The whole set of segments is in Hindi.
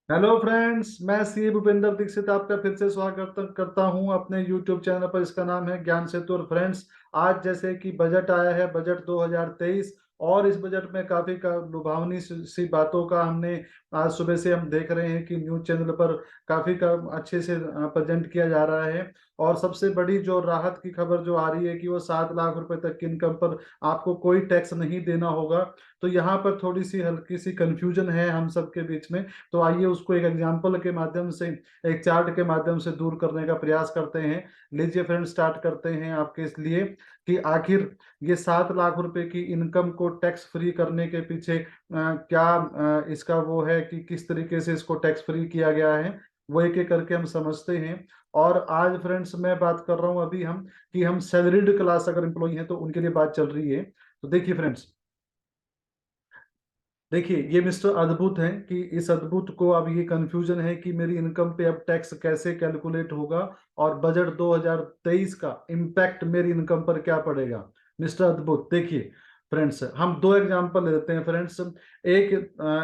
हेलो फ्रेंड्स, मैं सी भूपेंद्र दीक्षित आपका फिर से स्वागत करता हूं अपने यूट्यूब चैनल पर। इसका नाम है ज्ञान सेतु। और फ्रेंड्स, आज जैसे कि बजट आया है, बजट 2023, और इस बजट में काफी का लुभावनी सी बातों का हमने आज सुबह से हम देख रहे हैं कि न्यूज चैनल पर काफी का अच्छे से प्रेजेंट किया जा रहा है। और सबसे बड़ी जो राहत की खबर जो आ रही है कि वो 7 लाख रुपए तक की इनकम पर आपको कोई टैक्स नहीं देना होगा। तो यहाँ पर थोड़ी सी हल्की सी कंफ्यूजन है हम सबके बीच में। तो आइए उसको एक एग्जाम्पल के माध्यम से, एक चार्ट के माध्यम से दूर करने का प्रयास करते हैं। लीजिए फ्रेंड, स्टार्ट करते हैं आपके इसलिए कि आखिर ये 7 लाख रुपए की इनकम को टैक्स फ्री करने के पीछे क्या इसका वो है कि किस तरीके से इसको टैक्स फ्री किया गया है, वो एक एक करके हम समझते हैं। और आज फ्रेंड्स मैं बात कर रहा हूं अभी हम कि हम सैलरीड क्लास अगर एम्प्लॉई हैं तो उनके लिए बात चल रही है। तो देखिए फ्रेंड्स, देखिए ये मिस्टर अद्भुत हैं कि इस अद्भुत को अब ये कंफ्यूजन है कि मेरी इनकम पे अब टैक्स कैसे कैलकुलेट होगा और बजट 2023 का इम्पैक्ट मेरी इनकम पर क्या पड़ेगा। मिस्टर अद्भुत, देखिए फ्रेंड्स, हम दो एग्जांपल ले लेते हैं फ्रेंड्स। एक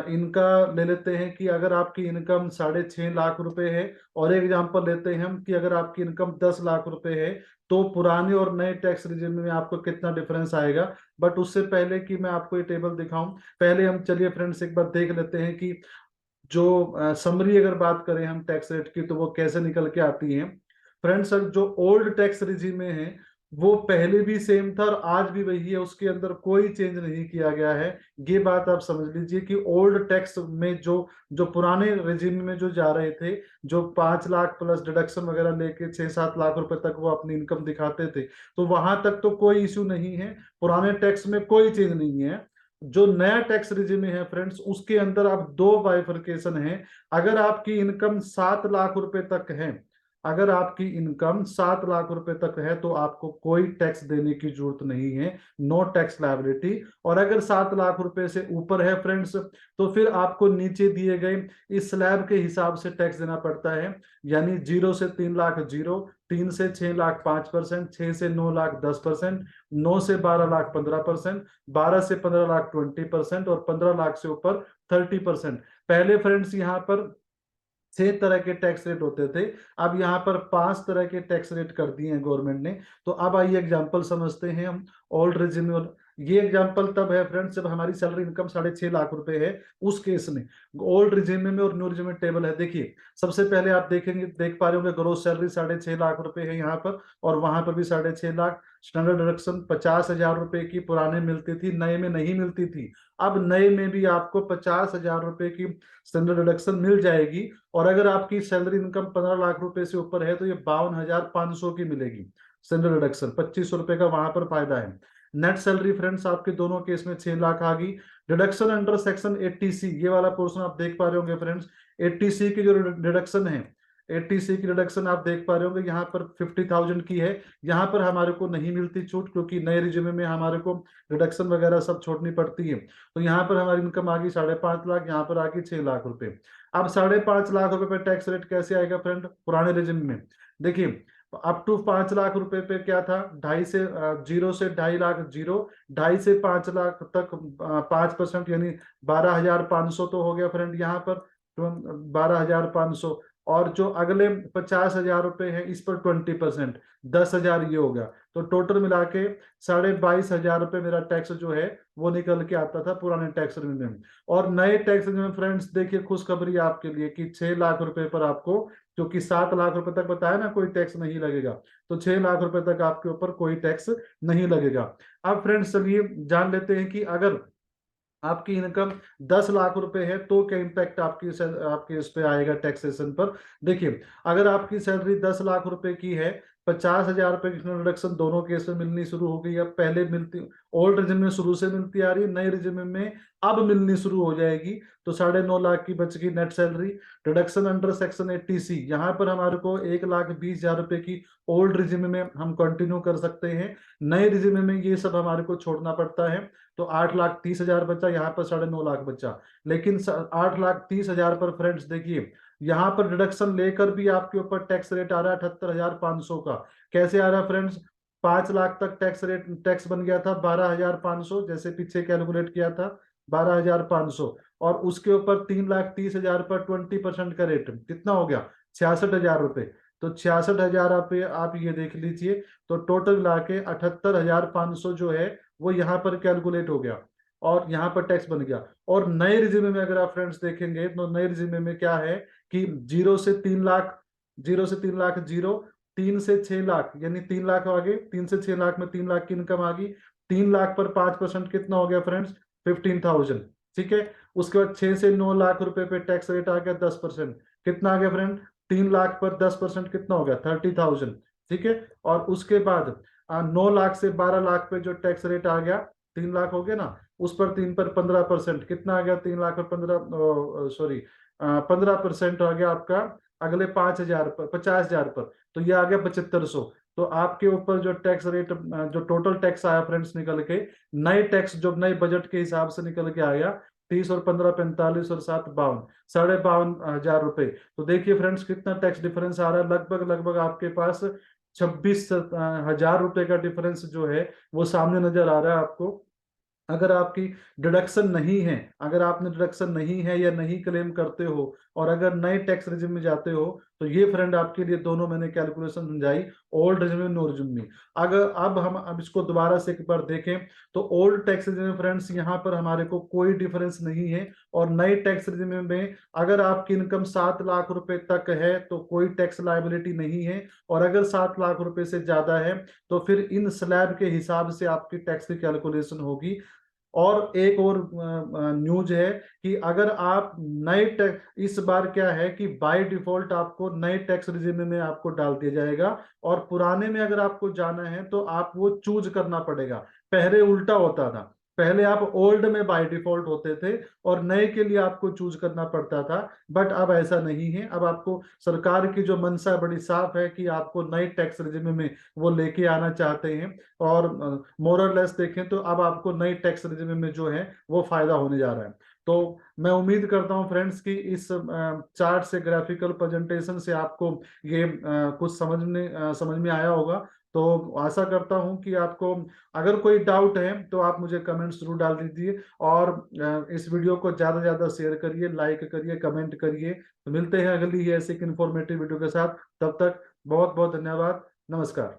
इनका ले लेते हैं कि अगर आपकी इनकम 6.5 लाख रुपए है, और एक एग्जांपल लेते हैं हम कि अगर आपकी इनकम 10 लाख रुपए है, तो पुराने और नए टैक्स रिजिम में आपको कितना डिफरेंस आएगा। बट उससे पहले कि मैं आपको ये टेबल दिखाऊं, पहले हम चलिए फ्रेंड्स एक बार देख लेते हैं कि जो समरी अगर बात करें हम टैक्स रेट की तो वो कैसे निकल के आती है। फ्रेंड्स, जो ओल्ड टैक्स रिजीम में है वो पहले भी सेम था और आज भी वही है, उसके अंदर कोई चेंज नहीं किया गया है। ये बात आप समझ लीजिए कि ओल्ड टैक्स में जो जो पुराने रिजीम में जो जा रहे थे, जो 5 लाख प्लस डिडक्शन वगैरह लेके 6-7 लाख रुपए तक वो अपनी इनकम दिखाते थे, तो वहां तक तो कोई इश्यू नहीं है, पुराने टैक्स में कोई चेंज नहीं है। जो नया टैक्स रिजिम है फ्रेंड्स, उसके अंदर आप दो बाइफरकेशन है। अगर आपकी इनकम 7 लाख रुपए तक है, अगर आपकी इनकम 7 लाख रुपए तक है तो आपको कोई टैक्स देने की जरूरत नहीं है, नो टैक्स लायबिलिटी। और अगर 7 लाख रुपए से ऊपर है फ्रेंड्स, तो फिर आपको नीचे दिए गए इस स्लैब के हिसाब से टैक्स देना पड़ता है। यानी 0 से 3 लाख 0, 3 से 6 लाख 5%, 6 से 9 लाख 10%, 9 से 12 लाख 15%, 12 से 15 लाख 20%, और 15 लाख से ऊपर 30%। पहले फ्रेंड्स यहाँ पर 6 तरह के टैक्स रेट होते थे, अब यहाँ पर 5 तरह के टैक्स रेट कर दिए हैं गवर्नमेंट ने। तो अब आइए एग्जांपल समझते हैं हम ओल्ड रिजिम और ये एग्जांपल तब है फ्रेंड्स जब हमारी सैलरी इनकम 6.5 लाख रुपए है, उस केस में। ओल्ड रिजिम में और न्यू रिजिम में टेबल है, देखिए सबसे पहले आप देखेंगे, देख पा रहे होंगे ग्रोस सैलरी 6.5 लाख रुपए है यहाँ पर, और वहां पर भी 6.5 लाख। स्टैंडर्ड डिडक्शन 50,000 रुपए की पुराने मिलती थी, नए में नहीं मिलती थी। अब नए में भी आपको 50,000 रुपए की स्टैंडर्ड डिडक्शन मिल जाएगी। और अगर आपकी सैलरी इनकम 15 लाख रुपए से ऊपर है तो ये 52,500 की मिलेगी स्टैंडर्ड डिडक्शन, 2500 रुपए का वहां पर फायदा है। नेट सैलरी फ्रेंड्स आपके दोनों केस में 6 लाख आ गई। डिडक्शन अंडर सेक्शन 80C, ये वाला पोर्शन आप देख पा रहे होंगे फ्रेंड्स। 80C की जो डिडक्शन है, 80C की डिडक्शन आप देख पा रहे होंगे यहाँ पर 50,000 की है। यहाँ पर हमारे को नहीं मिलती छूट, क्योंकि नए रिज्यूमे में हमारे को डिडक्शन वगैरह सब छोड़नी पड़ती है। तो यहाँ पर हमारी इनकम आ गई 5.5 लाख, यहाँ पर आ गई 6 लाख रुपए। अब 5.5 लाख रुपए पे टैक्स रेट कैसे आएगा फ्रेंड पुराने रिजिम में? देखिए, अप टू 5 लाख रुपए पे क्या था, 0 से 2.5 लाख 0, 2.5 से 5 लाख तक 5%, यानी 12,500 तो हो गया फ्रेंड यहाँ पर, 12,500। और जो अगले 50,000 रुपए है इस पर 20%, 10,000 ये होगा। तो टोटल मिला के 22,500 रुपए मेरा टैक्स जो है वो निकल के आता था पुराने टैक्स में। और नए टैक्स में फ्रेंड्स देखिए, खुशखबरी आपके लिए कि 6 लाख रुपए पर आपको, क्योंकि 7 लाख रुपए तक बताया ना कोई टैक्स नहीं लगेगा, तो 6 लाख रुपए तक आपके ऊपर कोई टैक्स नहीं लगेगा। अब फ्रेंड्स चलिए जान लेते हैं कि अगर आपकी इनकम 10 लाख रुपए है तो क्या इम्पैक्ट आपकी इस पे आएगा टैक्सेशन पर। देखिए, अगर आपकी सैलरी 10 लाख रुपए की है, 50,000 रुपए की रिडक्शन दोनों केस में मिलनी शुरू हो गई। अब पहले मिलती, ओल्ड रिजिम में शुरू से मिलती आ रही है, नए रिजिम में अब मिलनी शुरू हो जाएगी। तो 9.5 लाख की बच गई net salary. Reduction under section 80C, यहाँ पर हमारे को 1,20,000 रुपए की ओल्ड रिजिम में हम कंटिन्यू कर सकते हैं। नए रिजिम में ये सब हमारे को छोड़ना पड़ता है। तो 8,30,000 बचा, यहाँ पर 9.5 लाख बचा। लेकिन 8,30,000 पर फ्रेंड्स देखिए, यहाँ पर डिडक्शन लेकर भी आपके ऊपर टैक्स रेट आ रहा है 78,500 का। कैसे आ रहा है फ्रेंड्स? 5 लाख तक टैक्स रेट, टैक्स बन गया था 12,500, जैसे पीछे कैलकुलेट किया था 12,500। और उसके ऊपर 3,30,000 पर 20% का रेट कितना हो गया, 66,000 रुपए। तो 66,000 आप ये देख लीजिए, तो टोटल लाके 78,500 जो है वो यहाँ पर कैलकुलेट हो गया और यहाँ पर टैक्स बन गया। और नए रिज्यूमे में अगर आप फ्रेंड्स देखेंगे तो नए रिज्यूमे में क्या है कि 0 से 3 लाख, 0 से 3 लाख, 3 से 6 लाख, यानी 3 लाख आगे, 3 से 6 लाख में 3 लाख की इनकम आ गई। 3 लाख पर 5% कितना हो गया फ्रेंड्स, 15,000। ठीक है, उसके बाद 6 से 9 लाख रुपए पे टैक्स रेट आ गया 10%, कितना आ गया फ्रेंड, 3 लाख पर 10% कितना हो गया, 30,000। ठीक है, और उसके बाद 9 लाख से 12 लाख पे जो टैक्स रेट आ गया, 3 लाख हो गया ना, उस पर 3 पर 15% कितना आ गया, 3 लाख और 15, सॉरी 15% आ गया आपका अगले 5,000 पर, 50,000 पर, तो ये आ गया 7,500। तो आपके ऊपर जो टैक्स रेट, जो टोटल टैक्स आया फ्रेंड्स निकल के, नए टैक्स जो नए बजट के हिसाब से निकल के आया, 30 और 15 45 और 7 52, 52,500 रुपए। तो देखिए फ्रेंड्स कितना टैक्स डिफरेंस आ रहा है, लगभग लगभग आपके पास 26,000 रुपए का डिफरेंस जो है वो सामने नजर आ रहा है आपको। अगर आपकी डिडक्शन नहीं है, अगर आपने डिडक्शन नहीं है या नहीं क्लेम करते हो, और अगर नए टैक्स रेजिम में जाते हो, तो ये फ्रेंड आपके लिए दोनों मैंने कैलकुलेशन समझाई, ओल्ड रेजिम में, नो रेजिम में। अगर अब इसको दोबारा से एक बार देखें, तो ओल्ड टैक्स रेजिम में फ्रेंड्स यहाँ पर हमारे को कोई डिफरेंस नहीं है, और नए टैक्स रेजिम में अगर आपकी इनकम 7 लाख रुपए तक है तो कोई टैक्स लायबिलिटी नहीं है, और अगर 7 लाख रुपए से ज्यादा है तो फिर इन स्लैब के हिसाब से आपकी टैक्स की कैलकुलेशन होगी। और एक और न्यूज है कि अगर आप नए टैक्स, इस बार क्या है कि बाय डिफॉल्ट आपको नए टैक्स रिजिम में आपको डाल दिया जाएगा, और पुराने में अगर आपको जाना है तो आप वो चूज करना पड़ेगा। पहले उल्टा होता था, पहले आप ओल्ड में बाय डिफॉल्ट होते थे और नए के लिए आपको चूज करना पड़ता था, बट अब ऐसा नहीं है। अब आपको सरकार की जो मंशा बड़ी साफ है कि आपको नए टैक्स रिजिम में वो लेके आना चाहते हैं, और मोर और लेस देखें तो अब आपको नई टैक्स रेजिम में जो है वो फायदा होने जा रहा है। तो मैं उम्मीद करता हूं फ्रेंड्स कि इस चार्ट से, ग्राफिकल प्रेजेंटेशन से आपको ये कुछ समझ में आया होगा। तो आशा करता हूं कि आपको, अगर कोई डाउट है तो आप मुझे कमेंट्स जरूर डाल दीजिए, और इस वीडियो को ज्यादा से ज्यादा शेयर करिए, लाइक करिए, कमेंट करिए। तो मिलते हैं अगली ही ऐसी इंफॉर्मेटिव वीडियो के साथ, तब तक बहुत बहुत धन्यवाद, नमस्कार।